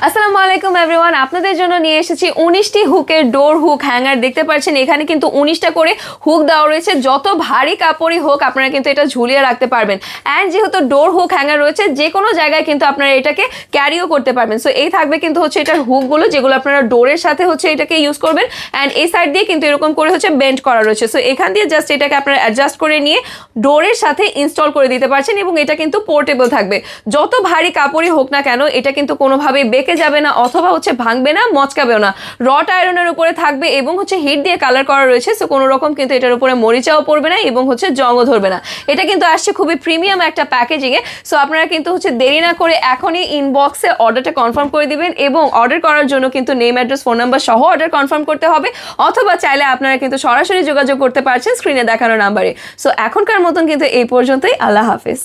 আসসালামু আলাইকুম এভরিওয়ান, আপনাদের জন্য নিয়ে এসেছি 19টি হুকের ডোর হুক হ্যাঙ্গার। দেখতে পাচ্ছেন এখানে কিন্তু 19টা করে হুক দেওয়া রয়েছে। যত ভারী কাপড়ই হোক আপনারা কিন্তু এটা ঝুলিয়ে রাখতে পারবেন। অ্যান্ড যেহেতু ডোর হুক হ্যাঙ্গার রয়েছে, যে কোনো জায়গায় কিন্তু আপনারা এটাকে ক্যারিও করতে পারবেন। সো এই থাকবে কিন্তু হচ্ছে এটার হুকগুলো, যেগুলো আপনারা ডোরের সাথে হচ্ছে এটাকে ইউজ করবেন। অ্যান্ড এই সাইড দিয়ে কিন্তু এরকম করে হচ্ছে বেন্ড করা রয়েছে। সো এখান দিয়ে জাস্ট এটাকে আপনারা অ্যাডজাস্ট করে নিয়ে ডোরের সাথে ইনস্টল করে দিতে পারছেন, এবং এটা কিন্তু পোর্টেবল থাকবে। যত ভারী কাপড়ই হোক না কেন, এটা কিন্তু কোনোভাবেই বেঁকে যাবে না, অথবা হচ্ছে ভাঙবে না, মচকাবেও না। রড আয়রনের উপরে থাকবে এবং হচ্ছে হিট দিয়ে কালার করা রয়েছে। সো কোনো রকম কিন্তু এটার উপরে মরিচাও পড়বে না এবং হচ্ছে জংও ধরবে না। এটা কিন্তু আসছে খুবই প্রিমিয়াম একটা প্যাকেজিংয়ে। সো আপনারা কিন্তু হচ্ছে দেরি না করে এখনই ইনবক্সে অর্ডারটা কনফার্ম করে দিবেন, এবং অর্ডার করার জন্য কিন্তু নেম, অ্যাড্রেস, ফোন নাম্বার সহ অর্ডার কনফার্ম করতে হবে, অথবা চাইলে আপনারা কিন্তু সরাসরি যোগাযোগ করতে পারছেন স্ক্রিনে দেখানো নাম্বারে। সো এখনকার মতন কিন্তু এই পর্যন্তই। আল্লাহ হাফিজ।